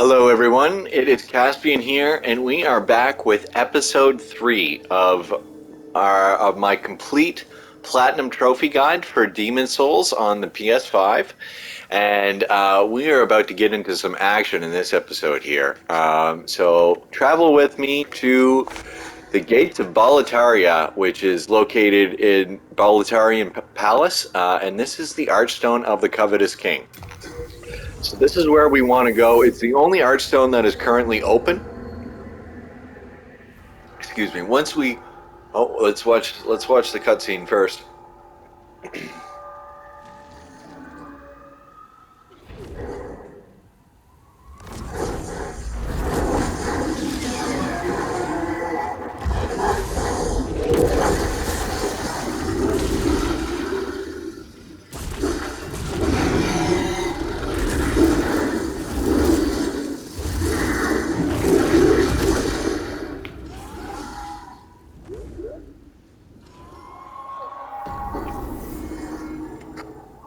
Hello, everyone. It is Caspian here, and we are back with episode 3 of my complete platinum trophy guide for Demon Souls on the PS5. And we are about to get into some action in this episode here. So travel with me to the Gates of Boletaria, which is located in Boletarian Palace, and this is the Archstone of the Covetous King. So this is where we want to go. It's the only Archstone that is currently open. Excuse me. Let's watch the cutscene first.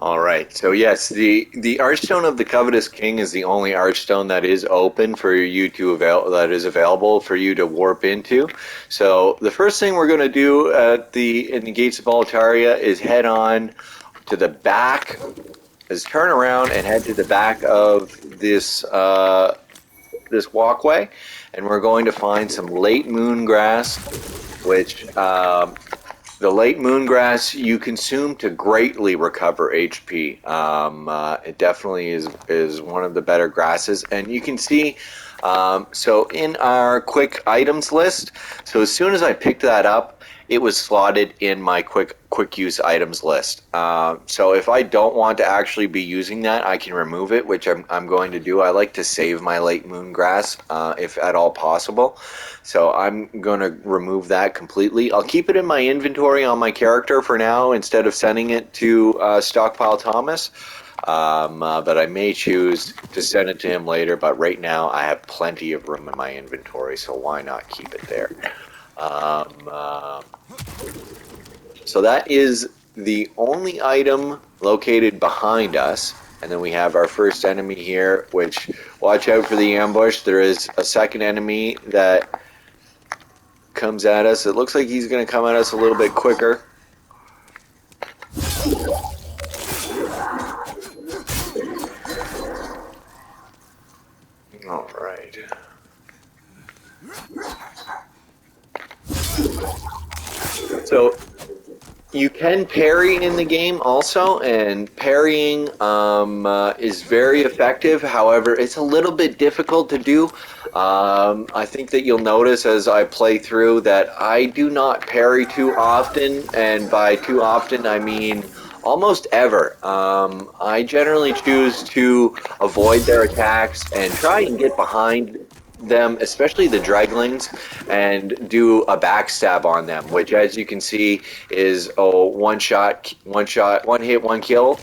All right. So yes, the Archstone of the Covetous King is the only Archstone that is open for you to available for you to warp into. So the first thing we're going to do in the Gates of Boletaria is head on to the back. Is turn around and head to the back of this this walkway, and we're going to find some late moon grass, which the late moongrass you consume to greatly recover HP. It definitely is one of the better grasses, and you can see. So in our quick items list, so as soon as I picked that up, it was slotted in my quick use items list. So if I don't want to actually be using that, I can remove it, which I'm going to do. I like to save my late moon grass if at all possible. So I'm going to remove that completely. I'll keep it in my inventory on my character for now instead of sending it to Stockpile Thomas. But I may choose to send it to him later. But right now I have plenty of room in my inventory, so why not keep it there? So that is the only item located behind us. And then we have our first enemy here, which, watch out for the ambush. There is a second enemy that comes at us. It looks like he's going to come at us a little bit quicker. All right. So you can parry in the game also, and parrying is very effective. However, it's a little bit difficult to do. I think that you'll notice as I play through that I do not parry too often, and by too often I mean almost ever. I generally choose to avoid their attacks and try and get behind them, especially the Dreglings, and do a backstab on them, which, as you can see, is one hit, one kill.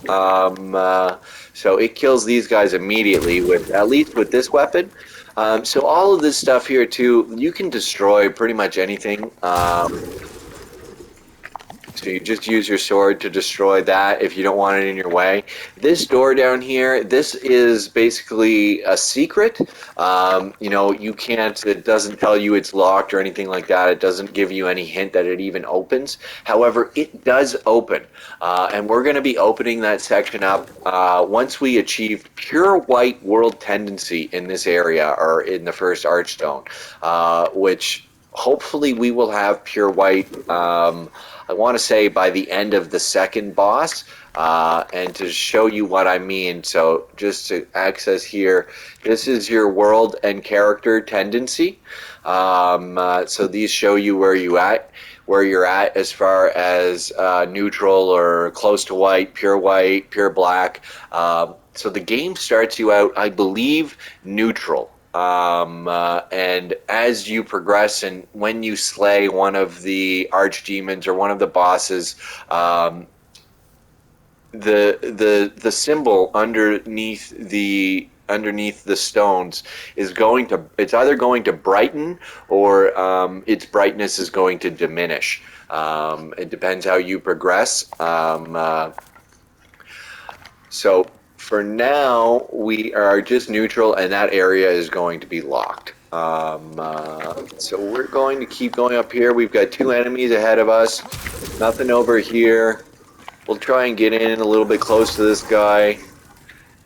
So it kills these guys immediately with at least with this weapon. So all of this stuff here too, you can destroy pretty much anything. So you just use your sword to destroy that if you don't want it in your way. This door down here, this is basically a secret. You know, you can't, it doesn't tell you it's locked or anything like that. It doesn't give you any hint that it even opens. However, it does open. And we're going to be opening that section up once we achieve pure white world tendency in this area, or in the first Archstone, which hopefully we will have pure white, I want to say by the end of the second boss. And to show you what I mean, so just to access here, this is your world and character tendency. So these show you where you're at as far as neutral or close to white, pure black. So the game starts you out, I believe, neutral. And as you progress and when you slay one of the archdemons or one of the bosses, the symbol underneath the stones is it's either going to brighten or its brightness is going to diminish. It depends how you progress. So for now, we are just neutral, and that area is going to be locked. So we're going to keep going up here. We've got 2 enemies ahead of us. Nothing over here. We'll try and get in a little bit close to this guy.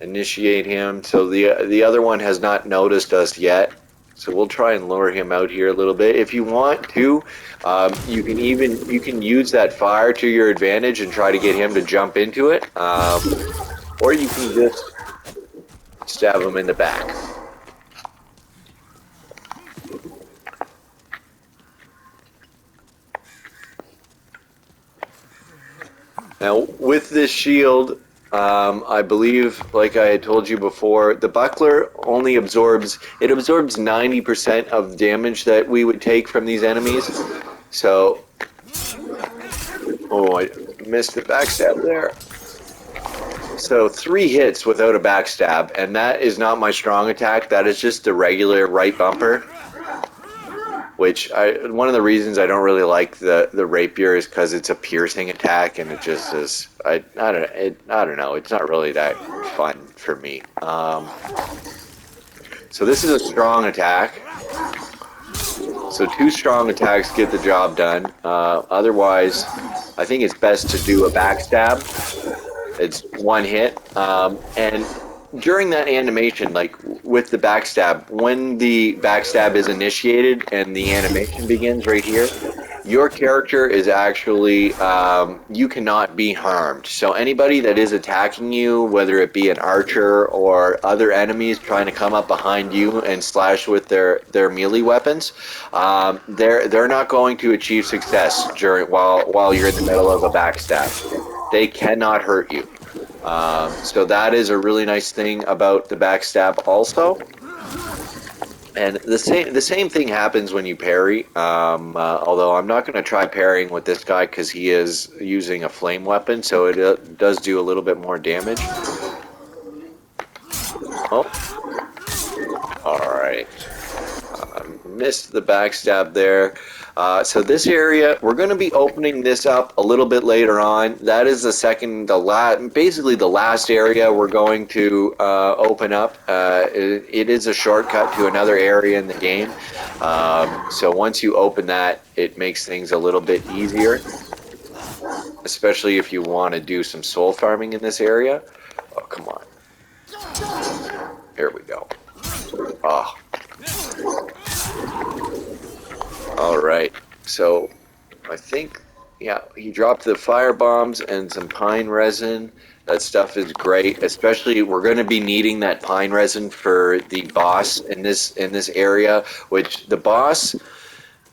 Initiate him. So the other one has not noticed us yet. So we'll try and lure him out here a little bit. If you want to, you can use that fire to your advantage and try to get him to jump into it. Or you can just stab him in the back. Now, with this shield, I believe, like I had told you before, the buckler only absorbs 90% of damage that we would take from these enemies. So, oh, I missed the backstab there. So 3 hits without a backstab, and that is not my strong attack. That is just the regular right bumper. Which one of the reasons I don't really like the rapier is because it's a piercing attack, and it just is I don't know. It's not really that fun for me. So this is a strong attack. So 2 strong attacks get the job done. Otherwise, I think it's best to do a backstab. It's 1 hit, and during that animation, like with the backstab, when the backstab is initiated and the animation begins right here, your character is actually, you cannot be harmed. So anybody that is attacking you, whether it be an archer or other enemies trying to come up behind you and slash with their melee weapons, they're not going to achieve success while you're in the middle of a backstab. They cannot hurt you. So that is a really nice thing about the backstab also. And the same thing happens when you parry, although I'm not going to try parrying with this guy because he is using a flame weapon, so it does do a little bit more damage. Oh. Alright. Missed the backstab there. So this area, we're going to be opening this up a little bit later on. That is basically the last area we're going to open up. It is a shortcut to another area in the game. So once you open that, it makes things a little bit easier, especially if you want to do some soul farming in this area. Oh, come on. Here we go. Oh. Alright, so I think, yeah, he dropped the fire bombs and some pine resin. That stuff is great, especially we're going to be needing that pine resin for the boss in this area, which the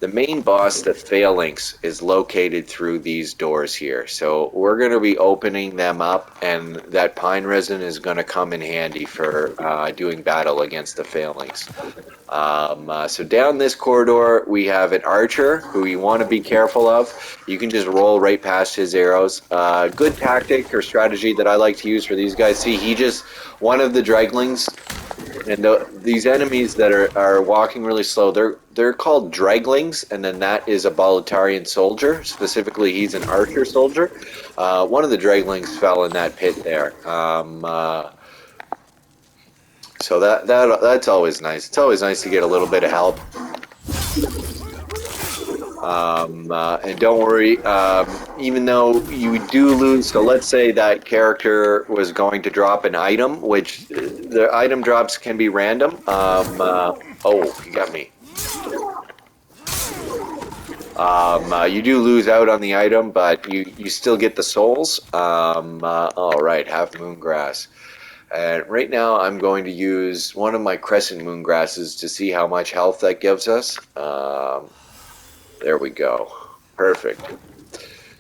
main boss, the phalanx, is located through these doors here. So we're going to be opening them up, and that pine resin is going to come in handy for doing battle against the phalanx. So down this corridor, we have an archer who you want to be careful of. You can just roll right past his arrows. Good tactic or strategy that I like to use for these guys. See, one of the Dreglings, and these enemies that are walking really slow, they're called Dreglings, and then that is a Boletarian soldier. Specifically, he's an archer soldier. One of the Dreglings fell in that pit there. So that's always nice. It's always nice to get a little bit of help. And don't worry, even though you do lose, so let's say that character was going to drop an item, which the item drops can be random. Oh, you got me. You do lose out on the item, but you still get the souls. Alright, half moon grass. And right now I'm going to use one of my crescent moon grasses to see how much health that gives us. There we go. Perfect.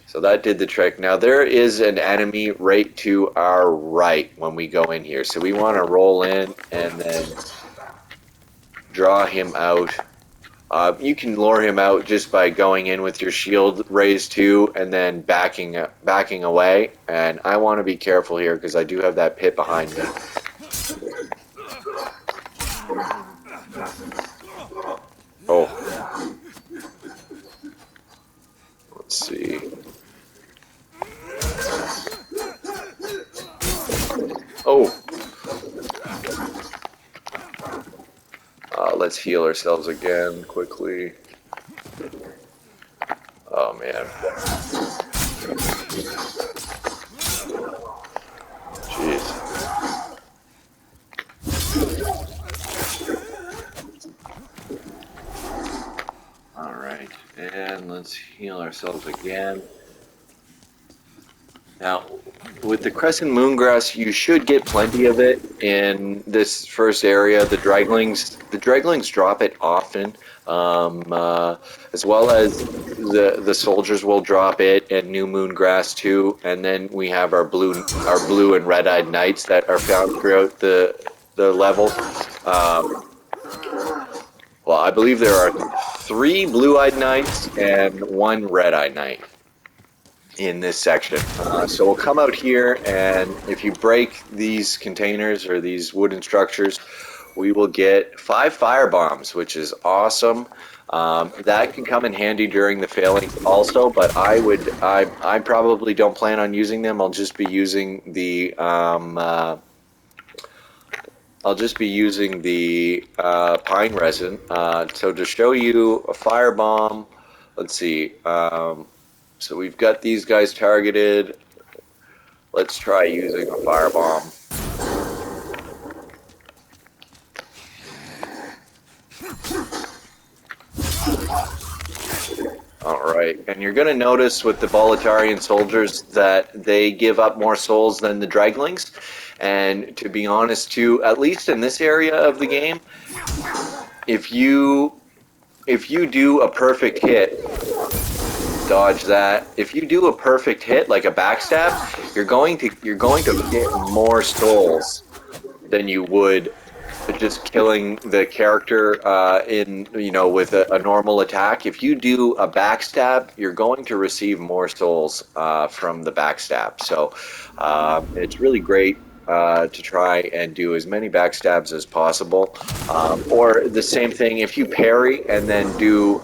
So that did the trick. Now there is an enemy right to our right when we go in here. So we want to roll in and then draw him out. You can lure him out just by going in with your shield raised too and then backing away. And I want to be careful here because I do have that pit behind me. Oh. Let's see. Oh. Let's heal ourselves again quickly. Oh man. Jeez. Alright, and let's heal ourselves again. Now, with the Crescent Moongrass, you should get plenty of it in this first area. The Dreglings drop it often, as well as the soldiers will drop it, and New Moon Grass too. And then we have our blue and red-eyed knights that are found throughout the level. Well, I believe there are 3 blue-eyed knights and 1 red-eyed knight in this section. So we'll come out here, and if you break these containers or these wooden structures, we will get 5 fire bombs, which is awesome. That can come in handy during the failings also, but I probably don't plan on using them. I'll just be using the pine resin. So to show you a fire bomb, let's see. So we've got these guys targeted. Let's try using a firebomb. Alright, and you're going to notice with the Boletarian soldiers that they give up more souls than the Dreglings. And to be honest too, at least in this area of the game, if you do a perfect hit, dodge that. If you do a perfect hit, like a backstab, you're going to get more souls than you would just killing the character with a normal attack. If you do a backstab, you're going to receive more souls from the backstab. So it's really great to try and do as many backstabs as possible. Or the same thing, if you parry and then do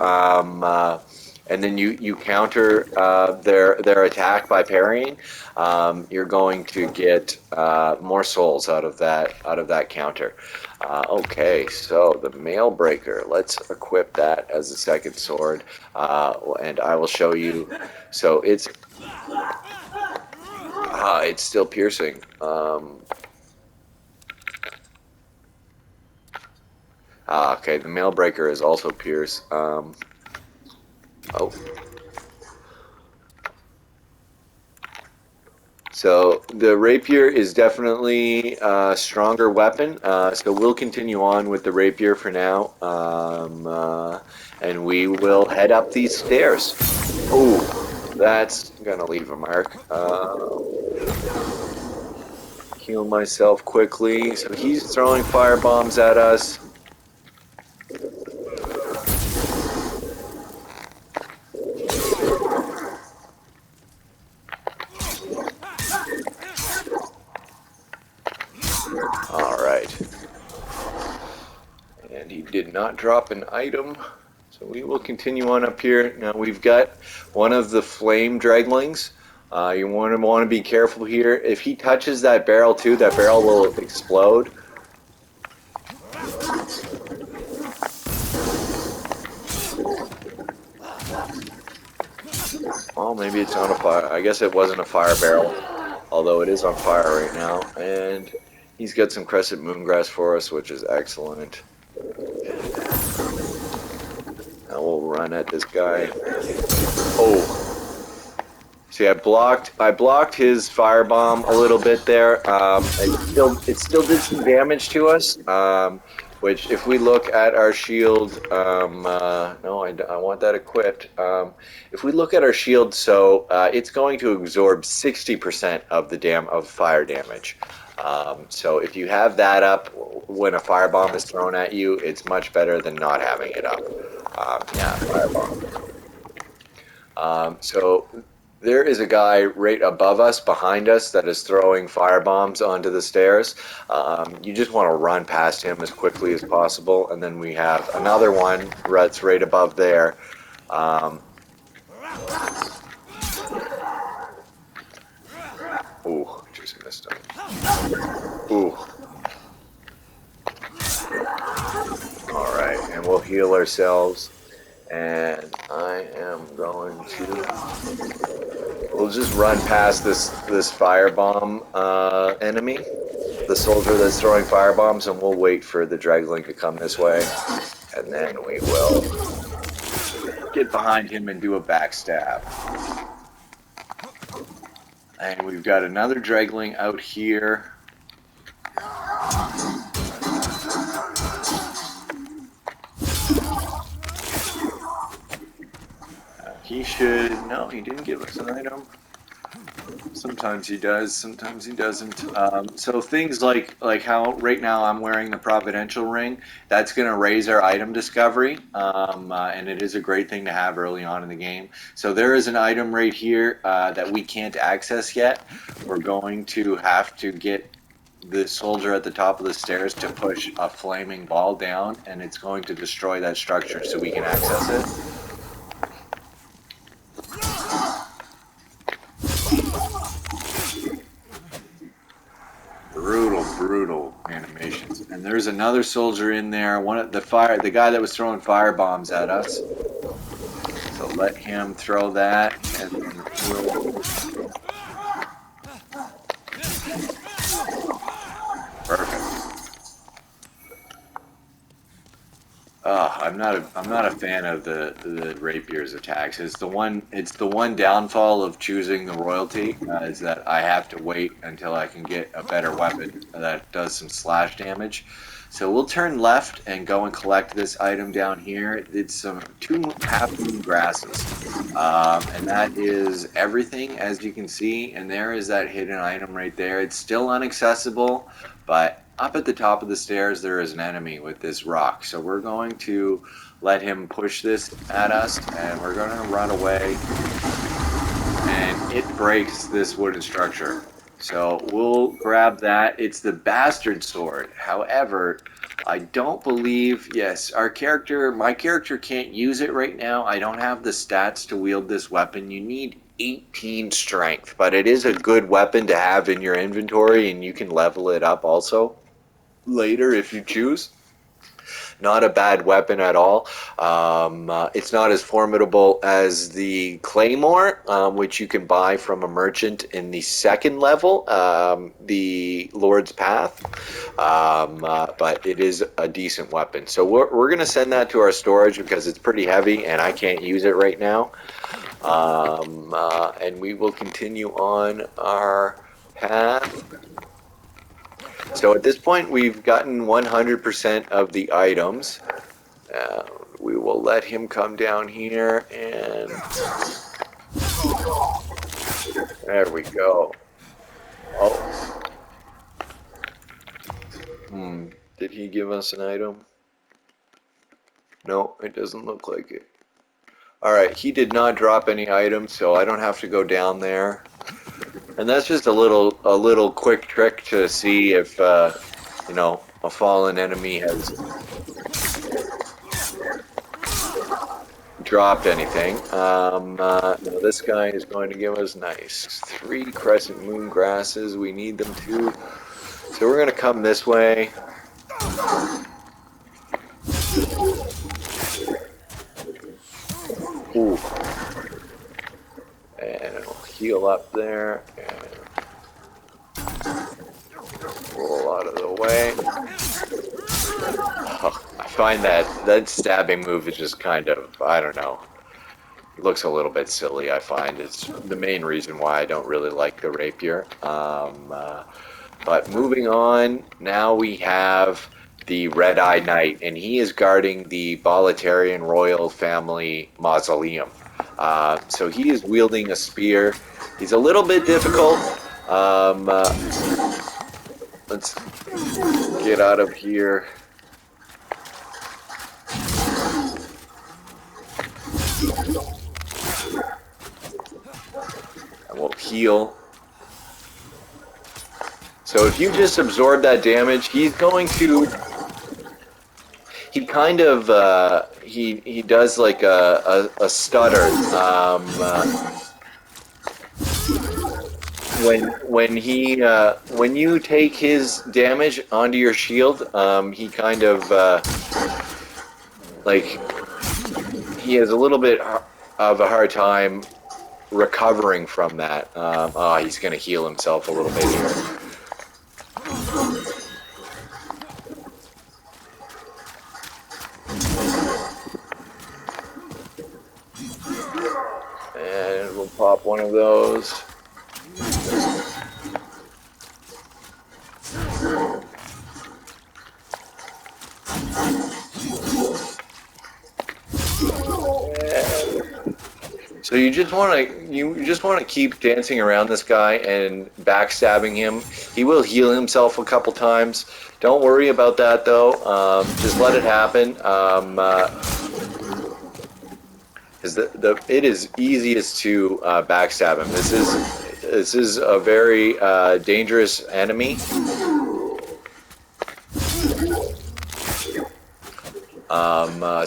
and then you counter their attack by parrying, you're going to get more souls out of that counter. Okay, so the Mail Breaker. Let's equip that as a second sword, and I will show you. So it's still piercing. Okay, the Mail Breaker is also pierce. Oh. So the rapier is definitely a stronger weapon, so we'll continue on with the rapier for now, and we will head up these stairs. Oh, that's gonna leave a mark. Heal myself quickly. So he's throwing fire bombs at us. And he did not drop an item, so we will continue on up here. Now we've got one of the flame Dreglings. You want to be careful here. If he touches that barrel too, that barrel will explode. Well, maybe it's on a fire. I guess it wasn't a fire barrel, although it is on fire right now. And he's got some Crescent Moongrass for us, which is excellent. Now we'll run at this guy. Oh. See, I blocked his firebomb a little bit there. It still did some damage to us. Which, if we look at our shield, no, I want that equipped. If we look at our shield, so it's going to absorb 60% of the fire damage. So if you have that up when a firebomb is thrown at you, it's much better than not having it up. Yeah, firebomb. So there is a guy right above us, behind us, that is throwing firebombs onto the stairs. You just want to run past him as quickly as possible, and then we have another one that's right above there. Ooh, just missed him. Ooh. Alright. heal ourselves. And I am going to... We'll just run past this firebomb enemy. The soldier that's throwing firebombs, and we'll wait for the Dregling to come this way. And then we will get behind him and do a backstab. And we've got another Dregling out here. He should... No, he didn't give us an item. Sometimes he does, sometimes he doesn't. So things like how right now I'm wearing the Providential Ring, that's going to raise our item discovery, and it is a great thing to have early on in the game. So there is an item right here that we can't access yet. We're going to have to get the soldier at the top of the stairs to push a flaming ball down, and it's going to destroy that structure so we can access it. Brutal animations. And there's another soldier in there. The guy that was throwing fire bombs at us. So let him throw that, and then we'll... Perfect. I'm not a fan of the rapier's attacks. It's the one downfall of choosing the royalty is that I have to wait until I can get a better weapon that does some slash damage. So we'll turn left and go and collect this item down here. It's some 2 half-moon grasses, and that is everything, as you can see. And there is that hidden item right there. It's still inaccessible, but up at the top of the stairs there is an enemy with this rock. So we're going to let him push this at us, and we're going to run away. And it breaks this wooden structure. So we'll grab that. It's the bastard sword. However, I don't believe... Yes, my character can't use it right now. I don't have the stats to wield this weapon. You need 18 strength, but it is a good weapon to have in your inventory, and you can level it up also later if you choose. Not a bad weapon at all. It's not as formidable as the Claymore, which you can buy from a merchant in the 2nd level, the Lord's Path, but it is a decent weapon. So we're going to send that to our storage because it's pretty heavy and I can't use it right now. And we will continue on our path. So at this point, we've gotten 100% of the items. We will let him come down here, and there we go. Oh. Did he give us an item? No, it doesn't look like it. Alright, he did not drop any items, so I don't have to go down there. And that's just a little quick trick to see if, you know, a fallen enemy has dropped anything. No, this guy is going to give us nice 3 crescent moon grasses. We need them too. So we're going to come this way. Ooh. And it'll heal up there and roll out of the way. Oh, I find that stabbing move is just kind of, I don't know, it looks a little bit silly. I find it's the main reason why I don't really like the rapier. But moving on, now we have the Red-Eye Knight, and he is guarding the Boletarian royal family mausoleum. So he is wielding a spear. He's a little bit difficult. Let's get out of here. And we'll heal. So if you just absorb that damage, he's going to... He kind of, he does like a stutter. When you take his damage onto your shield, he kind of, like, he has a little bit of a hard time recovering from that. He's going to heal himself a little bit here. And we'll pop one of those. So you just want to keep dancing around this guy and backstabbing him. He will heal himself a couple times. Don't worry about that though. Just let it happen. It is easiest to backstab him. This is a very dangerous enemy.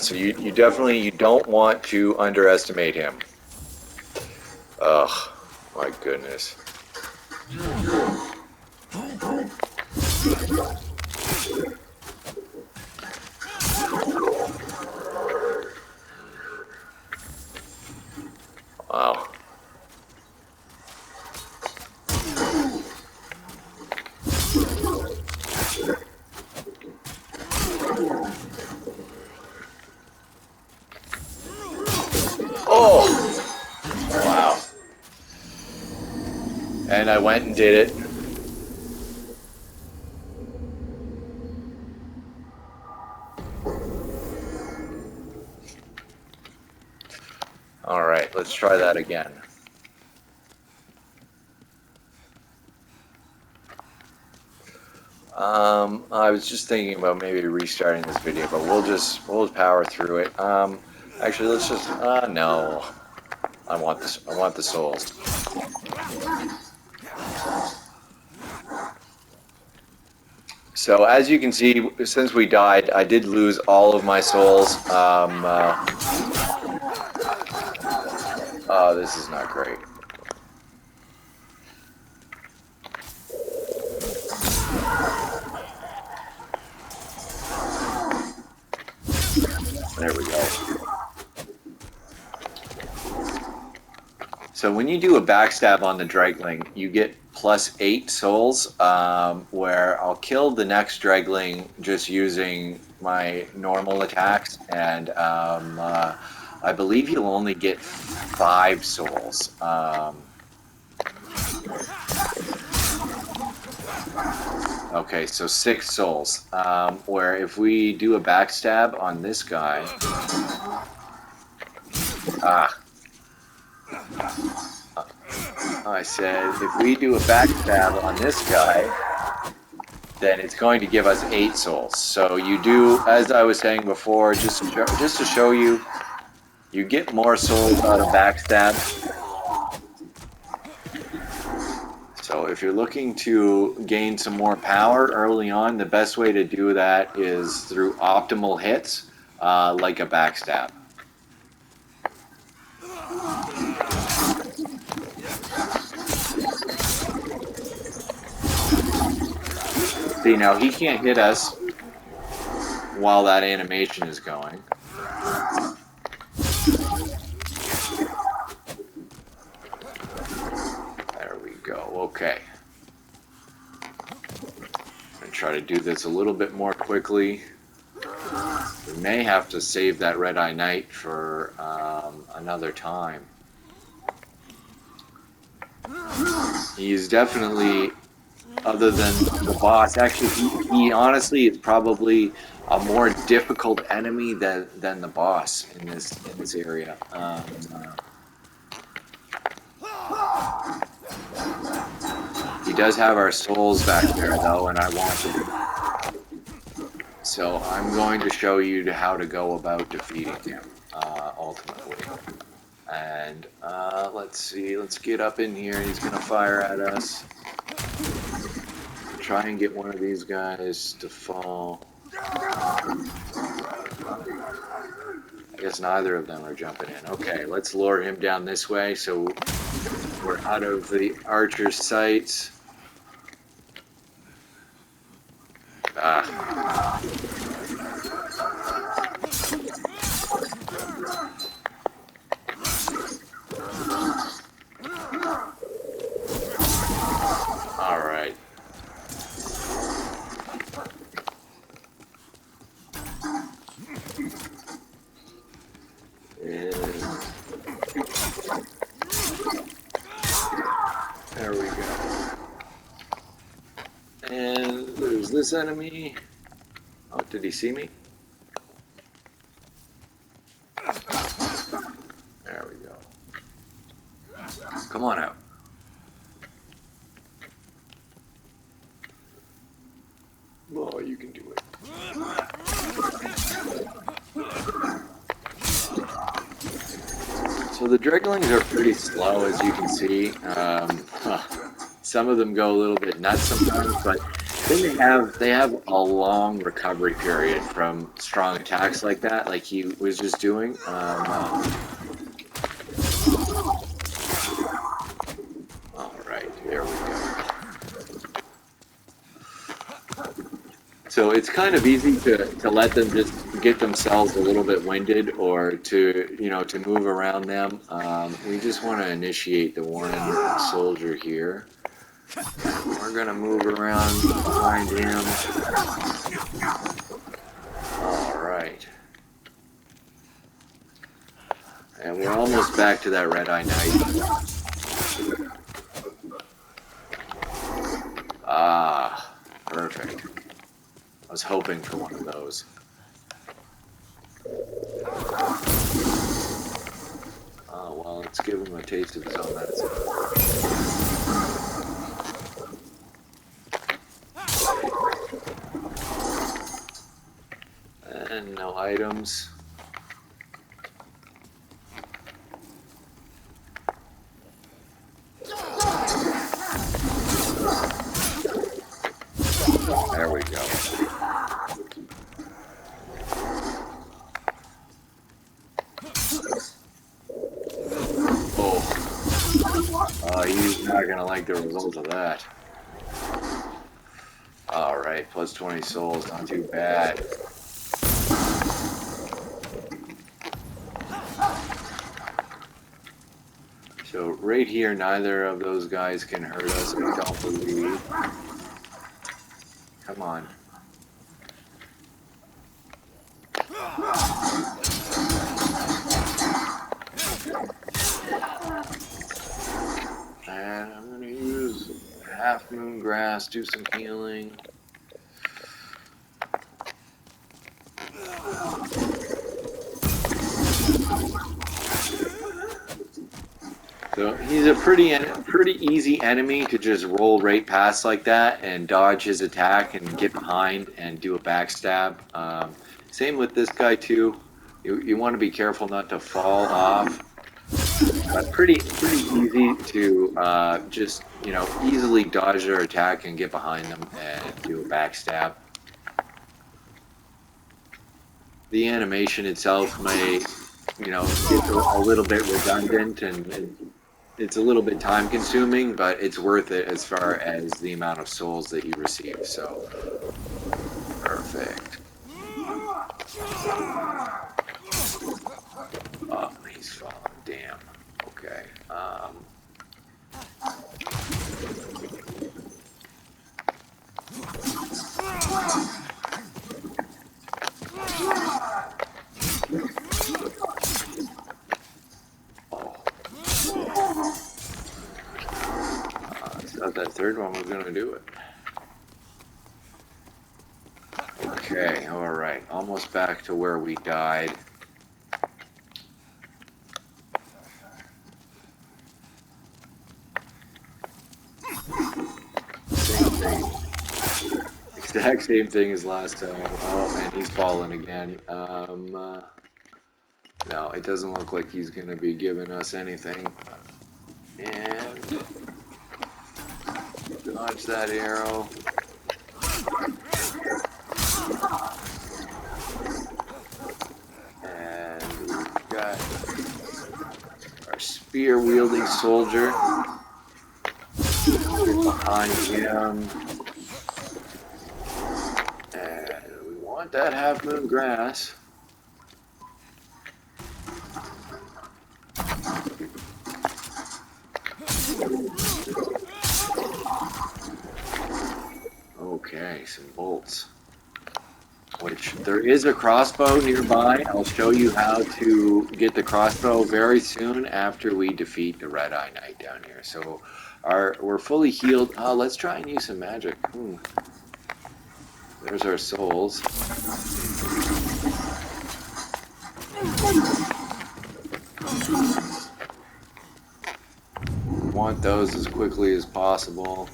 So you definitely don't want to underestimate him. Ugh, my goodness. Wow. Oh! Wow. And I went and did it. Alright, let's try that again. I was just thinking about maybe restarting this video, but we'll just power through it. Actually, let's just, no. I want the souls. So as you can see, since we died, I did lose all of my souls. Oh, this is not great. There we go. So when you do a backstab on the Dregling, you get +8 souls, where I'll kill the next Dregling just using my normal attacks, and I believe you'll only get 5 souls. Okay, so 6 souls. Where if we do a backstab on this guy... I said, if we do a backstab on this guy, then it's going to give us 8 souls. So you do, as I was saying before, just to show you, you get more souls out of backstab. So if you're looking to gain some more power early on, the best way to do that is through optimal hits, like a backstab. See, now he can't hit us while that animation is going. There we go, okay. I'm gonna try to do this a little bit more quickly. We may have to save that Red-Eye Knight for another time. He's definitely... Other than the boss, actually, he honestly is probably a more difficult enemy than the boss in this area. He does have our souls back there, though, and I want him. So I'm going to show you how to go about defeating him, ultimately. And let's see, let's get up in here. He's going to fire at us. Try and get one of these guys to fall. I guess neither of them are jumping in. Okay, let's lure him down this way so we're out of the archer's sights. this enemy. Oh, did he see me? There we go. Come on out. Oh, you can do it. So the Dreglings are pretty slow, as you can see. Some of them go a little bit nuts sometimes, but then they have a long recovery period from strong attacks like that, like he was just doing. All right, there we go. So it's kind of easy to let them just get themselves a little bit winded, or to to move around them. We just want to initiate the one soldier here. We're gonna move around behind him. All right, and we're almost back to that red-eye knight. Ah, perfect. I was hoping for one of those. Oh, well, let's give him a taste of his own medicine. And no items. There we go. Oh, he's not gonna like the result of that. Alright, plus 20 souls, not too bad. So right here, neither of those guys can hurt us, I don't believe. Come on. And I'm going to use Half Moon Grass, do some healing. So he's a pretty easy enemy to just roll right past like that and dodge his attack and get behind and do a backstab. Same with this guy too. You want to be careful not to fall off. But pretty easy to just easily dodge their attack and get behind them and do a backstab. The animation itself may get a little bit redundant and it's a little bit time consuming, but it's worth it as far as the amount of souls that you receive. So perfect. Oh, he's falling. Damn. Okay. Got that third one, we're gonna do it. Okay, alright. Almost back to where we died. Same thing. Exact same thing as last time. Oh, and he's fallen again. No, it doesn't look like he's gonna be giving us anything. And dodge that arrow. And we've got our spear-wielding soldier. Get behind him. And we want that half-moon grass. Okay, some bolts. Which, there is a crossbow nearby. I'll show you how to get the crossbow very soon after we defeat the Red-Eye Knight down here. So, we're fully healed. Let's try and use some magic. There's our souls. Want those as quickly as possible.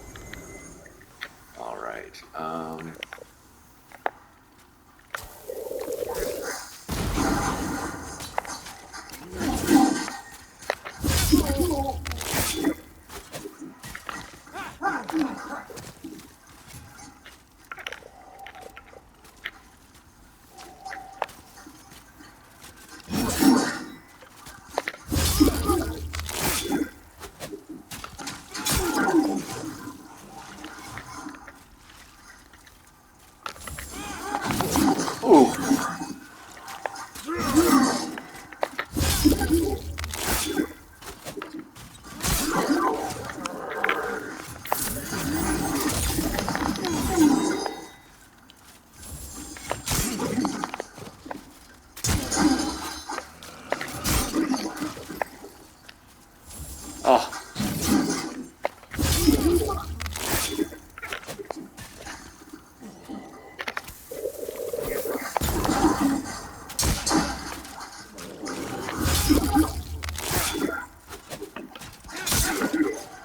All right. Ooh. Oh.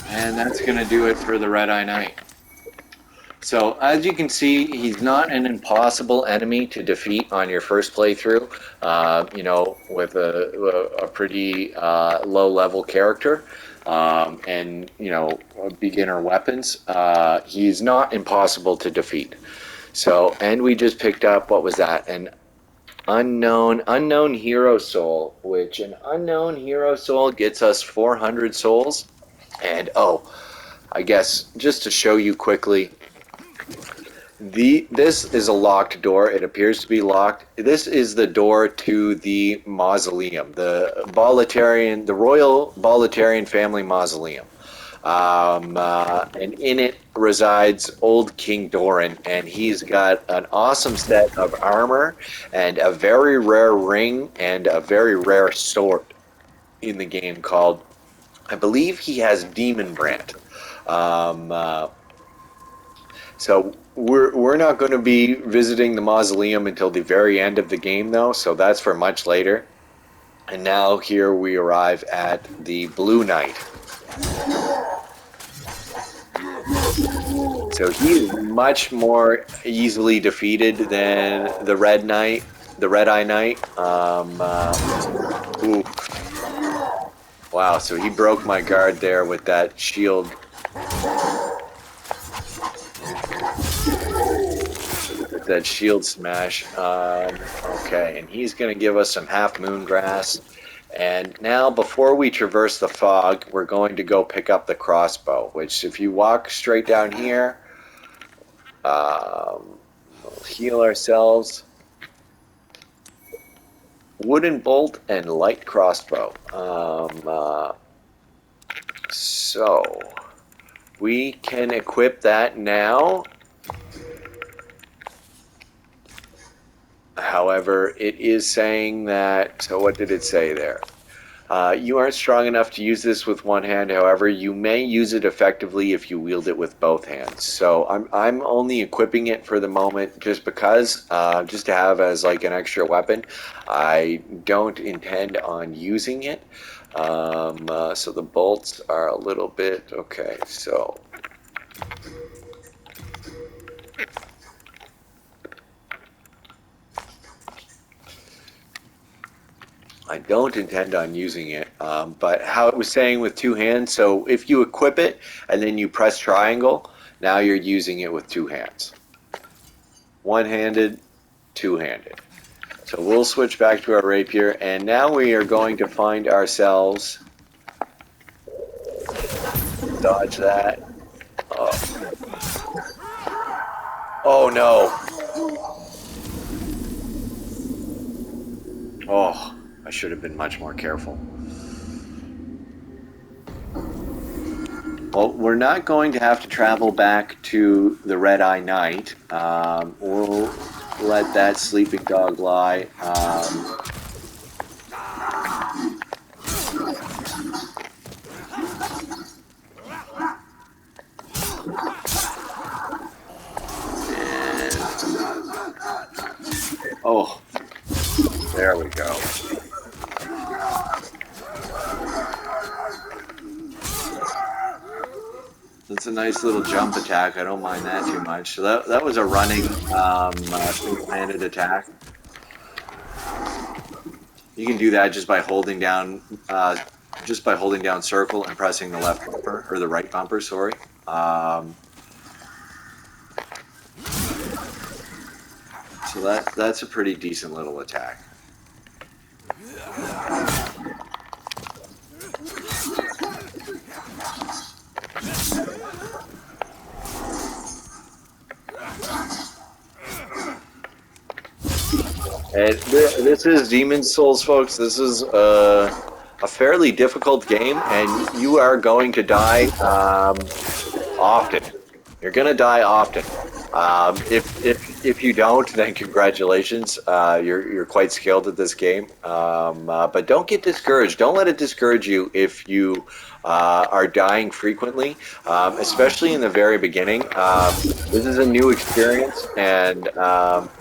And that's going to do it for the Red-Eye Knight. So, as you can see, he's not an impossible enemy to defeat on your first playthrough, you know, with a pretty low-level character and, you know, beginner weapons. He's not impossible to defeat. So, and we just picked up, what was that? An unknown hero soul, which an unknown hero soul gets us 400 souls. And, oh, I guess, just to show you quickly, this is a locked door. It appears to be locked. This is the door to the Mausoleum, the Royal Boletarian family Mausoleum. And in it resides old King Doran, and he's got an awesome set of armor and a very rare ring and a very rare sword in the game called, I believe he has Demon Brand. So we're not going to be visiting the Mausoleum until the very end of the game, though, so that's for much later. And now here we arrive at the Blue Knight. So he is much more easily defeated than the Red-Eye Knight. Ooh. Wow, so he broke my guard there with that shield. That shield smash. Okay, and he's going to give us some half moon grass. And now, before we traverse the fog, we're going to go pick up the crossbow, which if you walk straight down here, we'll heal ourselves. Wooden bolt and light crossbow. So, we can equip that now. However, it is saying that, so what did it say there? You aren't strong enough to use this with one hand. However, you may use it effectively if you wield it with both hands. So I'm only equipping it for the moment just because, just to have as like an extra weapon. I don't intend on using it. So the bolts are a little bit, okay, so. I don't intend on using it, but how it was saying with two hands, so if you equip it and then you press triangle, now you're using it with two hands. One-handed, two-handed. So we'll switch back to our rapier, and now we are going to find ourselves, dodge that. Oh no. Oh. I should have been much more careful. Well, we're not going to have to travel back to the Red-Eye Knight. We'll let that sleeping dog lie. And Oh, there we go. It's a nice little jump attack. I don't mind that too much. So that was a running single-handed attack. You can do that just by holding down circle and pressing the left bumper or the right bumper. Sorry. So that's a pretty decent little attack. And this is Demon's Souls, folks. This is a fairly difficult game, and you are going to die often. You're going to die often. If you don't, then congratulations. You're quite skilled at this game. But don't get discouraged. Don't let it discourage you if you are dying frequently, especially in the very beginning. This is a new experience, and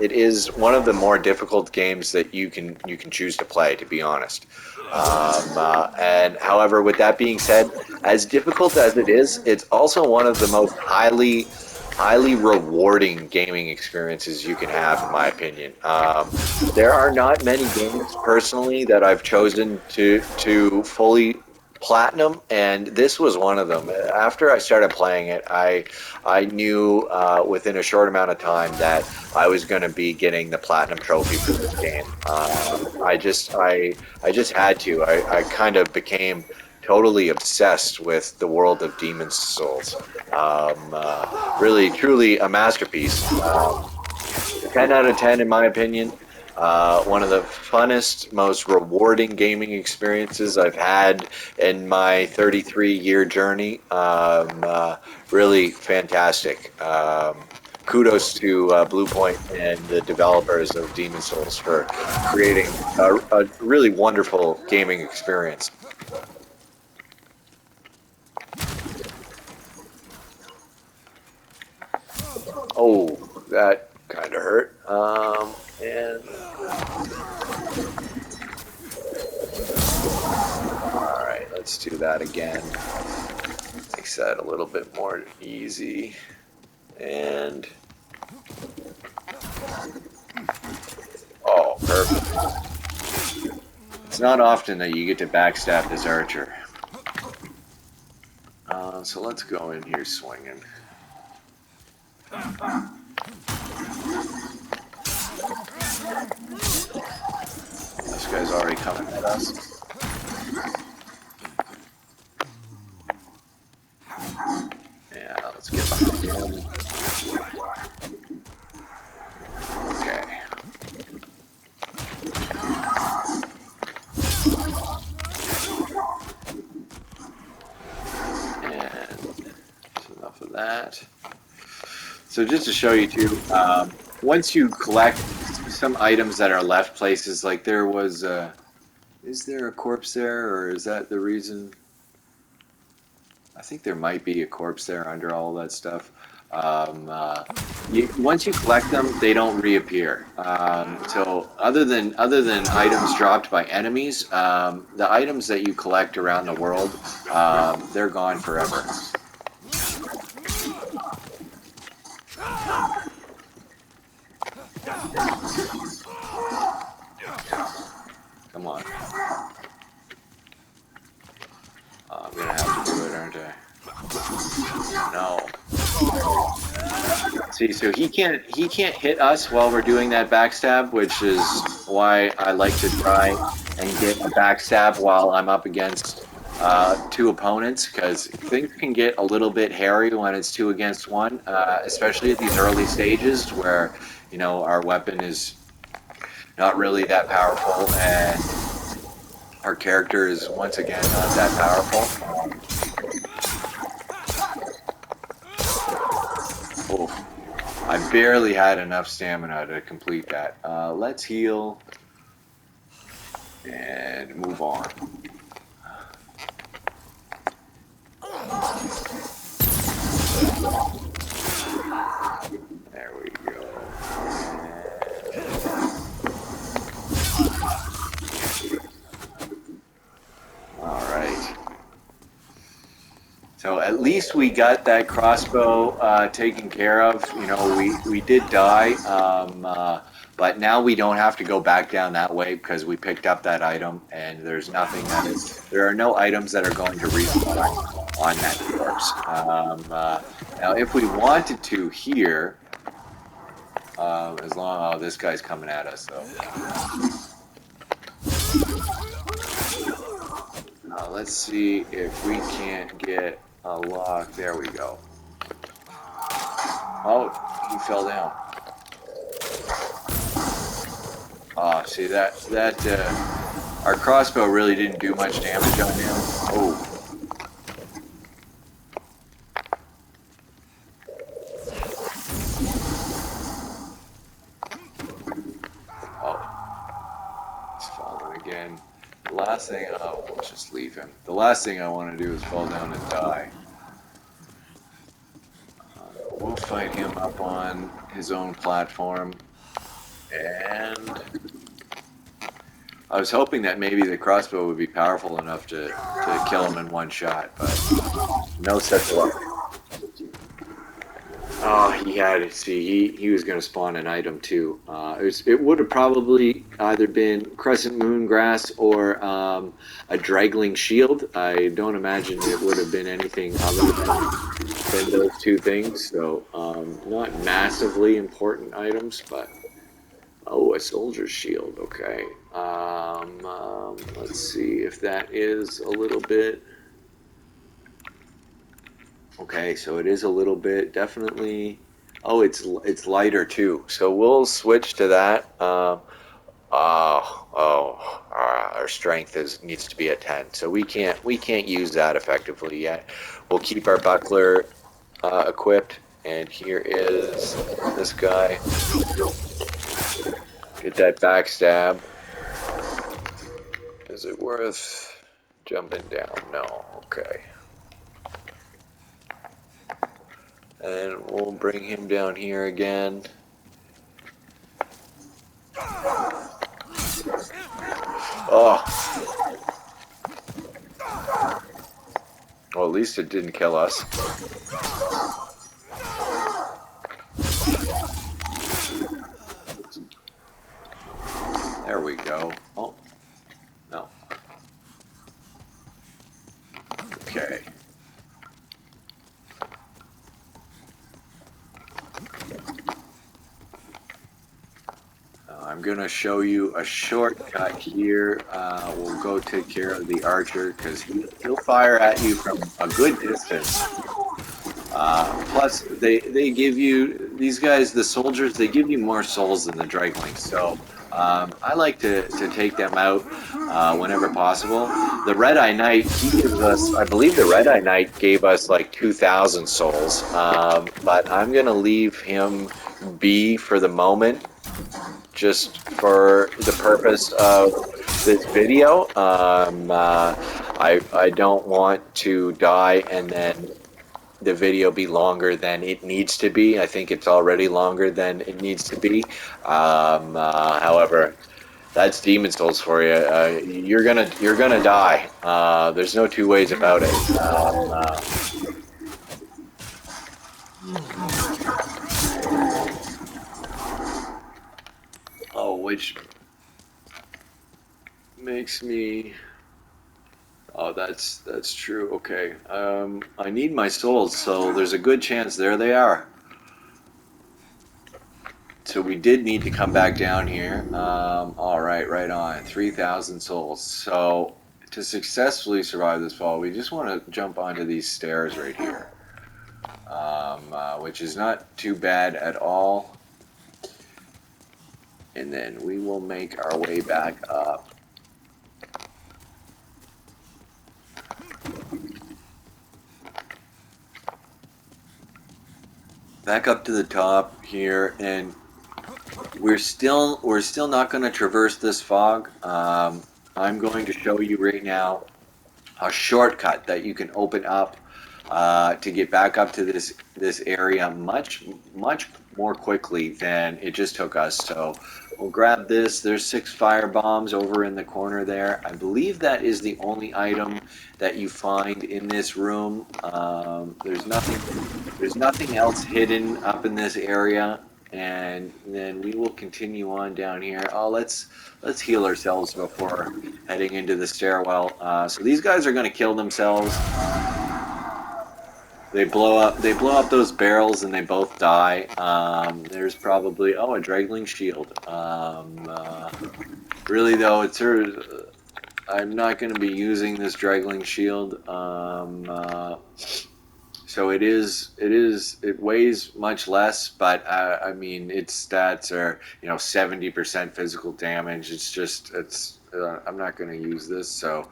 it is one of the more difficult games that you can choose to play, to be honest. And however, with that being said, as difficult as it is, it's also one of the most highly rewarding gaming experiences you can have, in my opinion. There are not many games, personally, that I've chosen to fully platinum, and this was one of them. After I started playing it, I knew within a short amount of time that I was going to be getting the platinum trophy for this game. I just had to. I kind of became totally obsessed with the world of Demon's Souls. Really, truly a masterpiece. 10 out of 10 in my opinion. One of the funnest, most rewarding gaming experiences I've had in my 33-year journey. Really fantastic. Kudos to Bluepoint and the developers of Demon's Souls for creating a really wonderful gaming experience. Oh, that kind of hurt. And all right, let's do that again. Makes that a little bit more easy. And oh, perfect. It's not often that you get to backstab this archer. So let's go in here swinging. This guy's already coming at us. Yeah, let's get behind him. Okay. And that's enough of that. So just to show you too, once you collect some items that are left places, like there was, is there a corpse there, or is that the reason? I think there might be a corpse there under all that stuff. Once you collect them, they don't reappear. So other than items dropped by enemies, the items that you collect around the world, they're gone forever. Come on. I'm gonna have to do it, aren't I? No. See, so he can't hit us while we're doing that backstab, which is why I like to try and get a backstab while I'm up against two opponents, because things can get a little bit hairy when it's 2 against 1, especially at these early stages where, you know, our weapon is not really that powerful and our character is once again not that powerful. Oh, I barely had enough stamina to complete that. Let's heal and move on. There we go. at least we got that crossbow taken care of. You know, we did die, but now we don't have to go back down that way because we picked up that item, and there's nothing that is. There are no items that are going to respawn on that corpse. Now, if we wanted to here, as long this guy's coming at us, though. Let's see if we can't get a lock. There we go. Oh, he fell down. See that our crossbow really didn't do much damage on him. Oh. He's falling again. The last thing, we'll just leave him. The last thing I want to do is fall down and die. We'll fight him up on his own platform. And I was hoping that maybe the crossbow would be powerful enough to kill him in one shot, but no such luck. Oh, he had it. See, he was going to spawn an item too. It would have probably either been Crescent Moon Grass or a Dregling Shield. I don't imagine it would have been anything other than those two things. So, not massively important items, but oh, a Soldier's Shield. Okay. Let's see if that is a little bit. Okay, so it is a little bit, definitely. Oh, it's lighter too. So we'll switch to that. Our strength needs to be at 10, so we can't use that effectively yet. We'll keep our buckler equipped, and here is this guy. Get that backstab. Is it worth jumping down? No. Okay. And we'll bring him down here again. Oh. Well, at least it didn't kill us. There we go. Oh. No. Okay. I'm going to show you a shortcut here. We'll go take care of the archer because he'll fire at you from a good distance. Plus, they give you, these guys, the soldiers, they give you more souls than the Dreglings. So I like to take them out whenever possible. The Red-Eye Knight, he gives us, I believe the Red-Eye Knight gave us like 2,000 souls. But I'm going to leave him be for the moment, just for the purpose of this video. I don't want to die and then the video be longer than it needs to be. I think it's already longer than it needs to be. However, that's Demon Souls for you. You're gonna die. There's no two ways about it. Oh, which makes me. Oh, that's true. Okay. I need my souls, so there's a good chance there they are. So we did need to come back down here. All right, right on. 3,000 souls. So to successfully survive this fall, we just want to jump onto these stairs right here, which is not too bad at all. And then we will make our way back up. Back up to the top here, and we're still not going to traverse this fog. I'm going to show you right now a shortcut that you can open up to get back up to this area much more quickly than it just took us. So we'll grab this. There's 6 fire bombs over in the corner there. I believe that is the only item that you find in this room. There's nothing else hidden up in this area. And then we will continue on down here. Oh, let's heal ourselves before heading into the stairwell. So these guys are going to kill themselves. They blow up those barrels and they both die. There's probably a Dregling shield. Really though, I'm not going to be using this Dregling shield. So it weighs much less, but I mean its stats are 70% physical damage. I'm not going to use this, so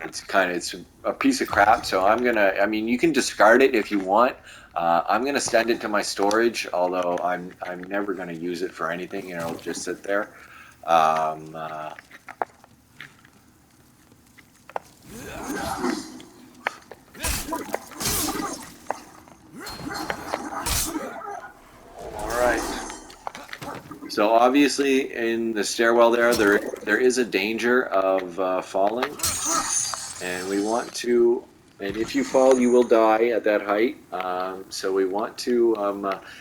it's a piece of crap. So I mean you can discard it if you want. I'm gonna send it to my storage, although I'm never gonna use it for anything. It'll just sit there. Alright. So obviously in the stairwell there is a danger of falling. And we want to, and if you fall you will die at that height. So we want to,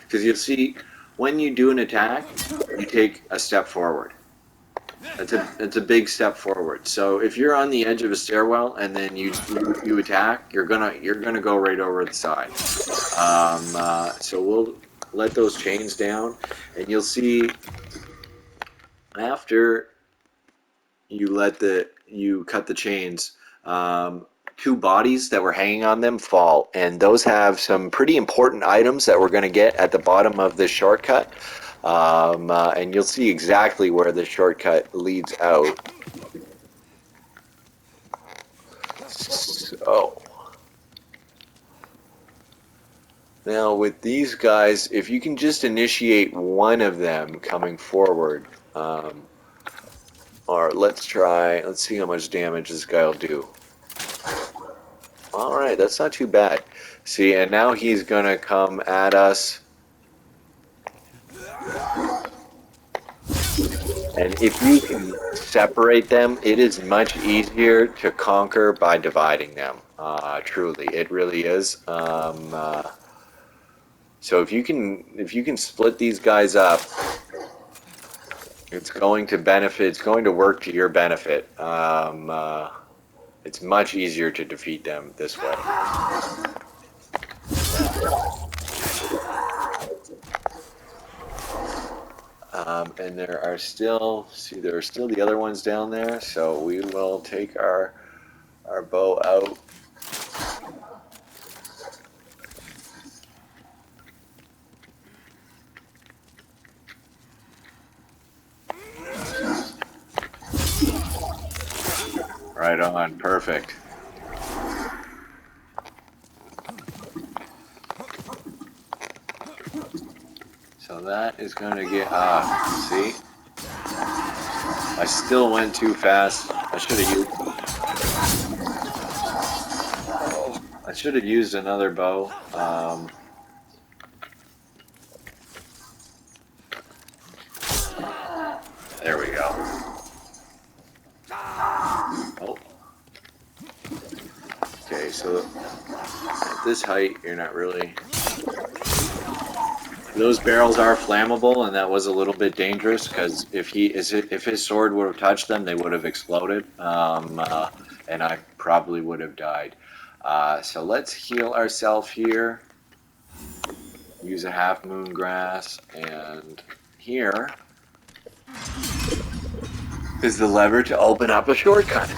because you'll see when you do an attack, you take a step forward. It's a big step forward. So if you're on the edge of a stairwell and then you attack, you're gonna go right over the side. So we'll let those chains down, and you'll see after you cut the chains, 2 bodies that were hanging on them fall, and those have some pretty important items that we're going to get at the bottom of this shortcut. And you'll see exactly where the shortcut leads out. So now with these guys, if you can just initiate one of them coming forward, or let's see how much damage this guy will do. Alright, that's not too bad. See, and now he's gonna come at us. And if you can separate them, it is much easier to conquer by dividing them. Truly, it really is. So if you can split these guys up, it's going to work to your benefit. It's much easier to defeat them this way. And there are still the other ones down there, so we will take our bow out. Right on, perfect. So that is going to get, see? I still went too fast. I should have used another bow. There we go. Oh. Okay, so at this height, you're not really... Those barrels are flammable, and that was a little bit dangerous, because if his sword would have touched them, they would have exploded, and I probably would have died. So let's heal ourselves here. Use a half moon grass, and here is the lever to open up a shortcut.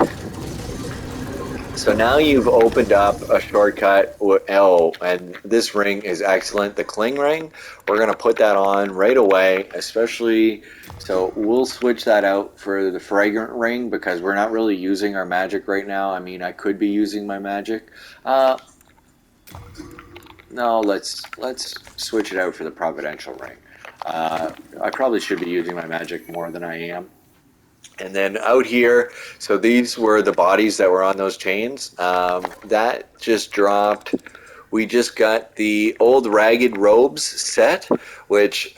So now you've opened up a shortcut. Oh, and this ring is excellent. The cling ring, we're going to put that on right away, especially, so we'll switch that out for the fragrant ring because we're not really using our magic right now. I mean, I could be using my magic. No, let's switch it out for the providential ring. I probably should be using my magic more than I am. And then out here, so these were the bodies that were on those chains. That just dropped. we just got the old ragged robes set, which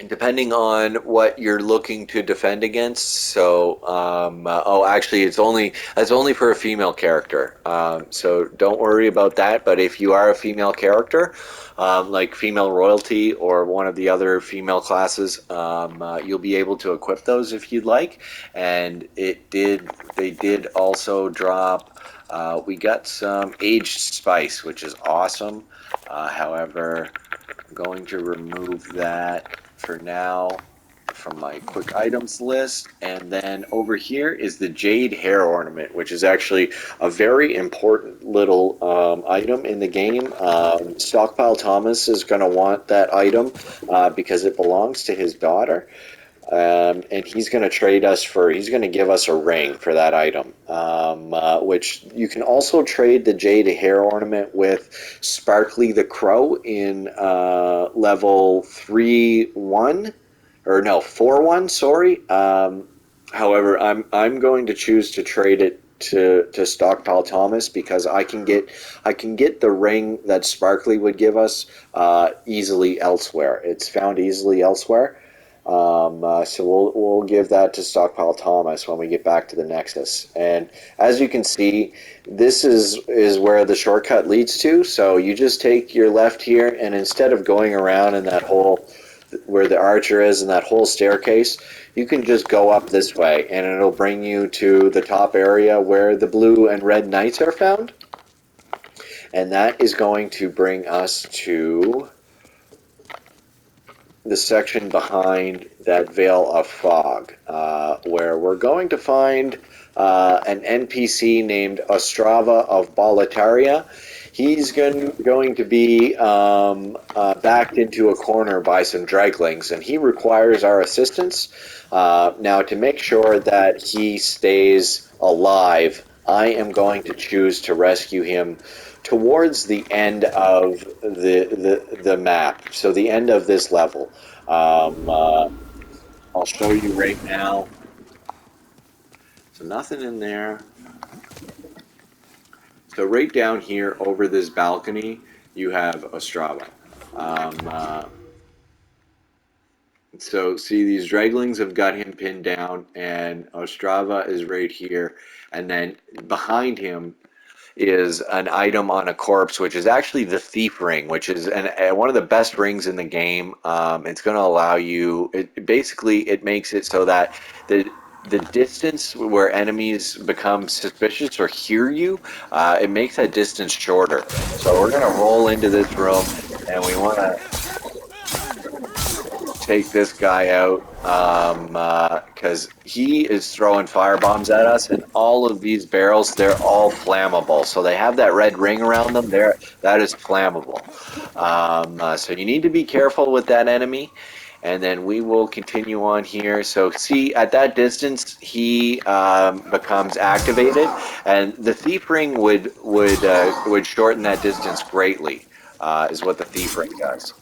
depending on what you're looking to defend against. So, oh, actually, that's only for a female character. So don't worry about that. But if you are a female character, like female royalty or one of the other female classes, you'll be able to equip those if you'd like. And they did also drop. We got some aged spice, which is awesome. However, I'm going to remove that for now from my quick items list. And then over here is the jade hair ornament, which is actually a very important little item in the game. Stockpile Thomas is going to want that item because it belongs to his daughter. And he's going to he's going to give us a ring for that item, which you can also trade the jade hair ornament with Sparkly the Crow in level 3-1, or no, 4-1, sorry. However, I'm going to choose to trade it to Stockpile Thomas because I can get the ring that Sparkly would give us easily elsewhere. It's found easily elsewhere. So we'll give that to Stockpile Thomas when we get back to the Nexus. And as you can see, this is where the shortcut leads to. So you just take your left here, and instead of going around in that hole where the archer is and that whole staircase, you can just go up this way, and it'll bring you to the top area where the blue and red knights are found. And that is going to bring us to the section behind that veil of fog, where we're going to find an NPC named Ostrava of Boletaria. He's going to be backed into a corner by some Dreglings, and he requires our assistance. Now, to make sure that he stays alive, I am going to choose to rescue him towards the end of the map, so the end of this level. I'll show you right now. So nothing in there. So right down here over this balcony, you have Ostrava. So see, these Dreglings have got him pinned down, and Ostrava is right here, and then behind him is an item on a corpse, which is actually the thief ring, which is one of the best rings in the game. It's going to allow you. It makes it so that the distance where enemies become suspicious or hear you, it makes that distance shorter. So we're going to roll into this room, and we want to take this guy out because he is throwing firebombs at us, and all of these barrels, they're all flammable. So they have that red ring around them. That is flammable. So you need to be careful with that enemy. And then we will continue on here. So see, at that distance, he becomes activated, and the thief ring would shorten that distance greatly. Is what the thief ring does.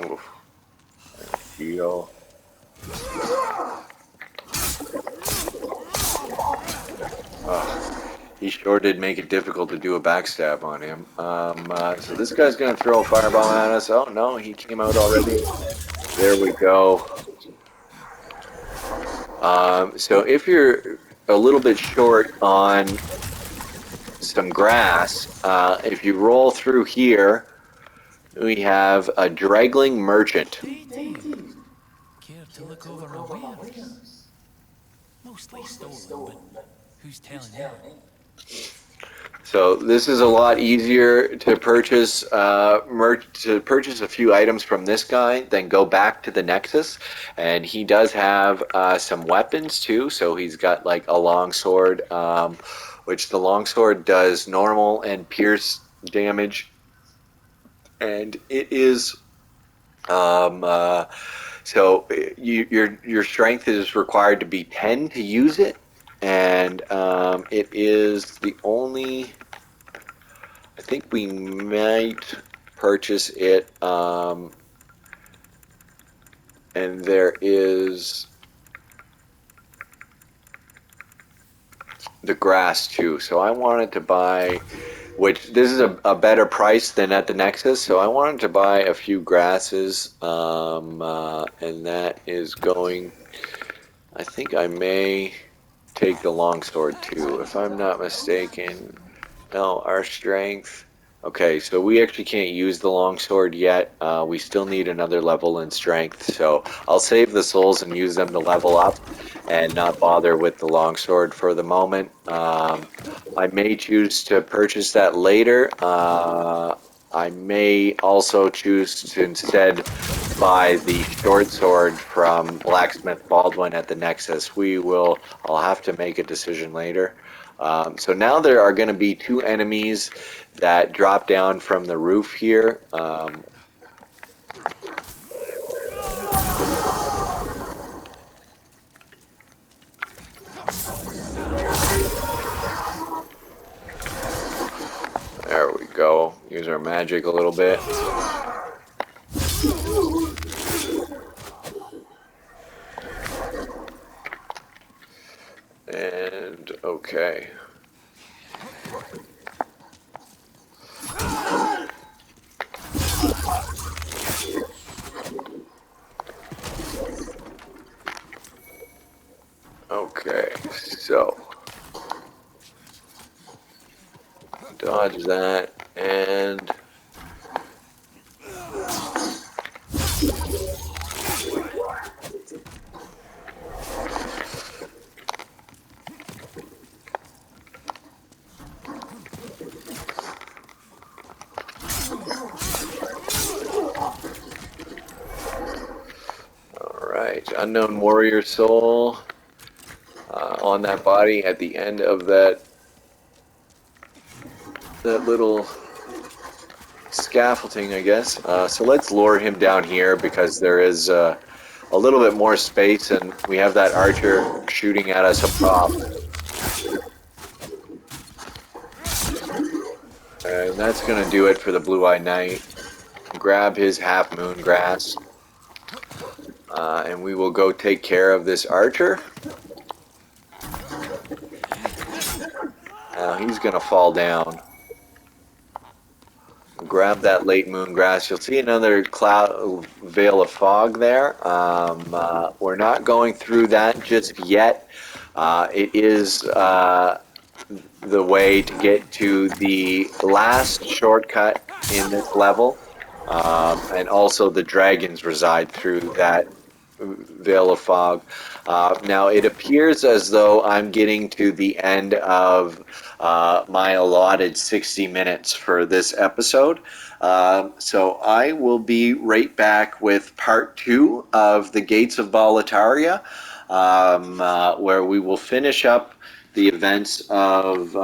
Oof. Heal. He sure did make it difficult to do a backstab on him. So this guy's going to throw a fireball at us. Oh no, he came out already. There we go. So if you're a little bit short on some grass, if you roll through here, we have a Dregling Merchant. Care to look over our wares? Mostly stolen, but who's telling you? So this is a lot easier to purchase a few items from this guy than go back to the Nexus, and he does have some weapons too. So he's got like a longsword, which the longsword does normal and pierce damage, and it is so your strength is required to be 10 to use it, and it is the only. I think we might purchase it, and there is the grass too. So I wanted to buy, which this is a better price than at the Nexus. So I wanted to buy a few grasses, and that is going. I think I may take the longsword too, if I'm not mistaken. No, our strength. Okay, so we actually can't use the longsword yet. We still need another level in strength, so I'll save the souls and use them to level up and not bother with the longsword for the moment. I may choose to purchase that later. I may also choose to instead buy the short sword from Blacksmith Baldwin at the Nexus. I'll have to make a decision later. So now there are going to be two enemies that drop down from the roof here. There we go. Use our magic a little bit. And okay. Okay, so dodge that and alright, unknown warrior soul on that body at the end of that little scaffolding, I guess. So let's lure him down here because there is a little bit more space and we have that archer shooting at us up top. And that's going to do it for the Blue-Eyed Knight. Grab his half-moon grass. And we will go take care of this archer. He's going to fall down. Grab that late moon grass. You'll see another cloud veil of fog there. We're not going through that just yet. It is the way to get to the last shortcut in this level. And also the dragons reside through that veil of fog. Now it appears as though I'm getting to the end of my allotted 60 minutes for this episode. So I will be right back with part 2 of the Gates of Boletaria, where we will finish up the events of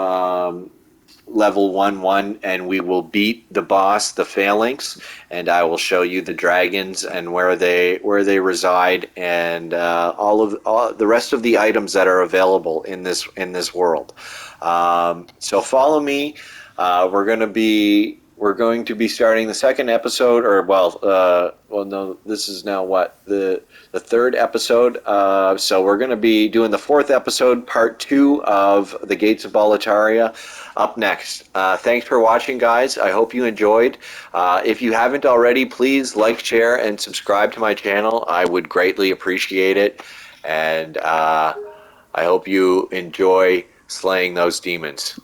level 1-1 and we will beat the boss, the Phalanx, and I will show you the dragons and where they reside and all the rest of the items that are available in this world. So follow me. We're going to be starting the second episode, or no, this is now what the third episode. So we're going to be doing the fourth episode, part 2 of the Gates of Boletaria, up next. Thanks for watching, guys. I hope you enjoyed. If you haven't already, please like, share, and subscribe to my channel. I would greatly appreciate it. And I hope you enjoy slaying those demons.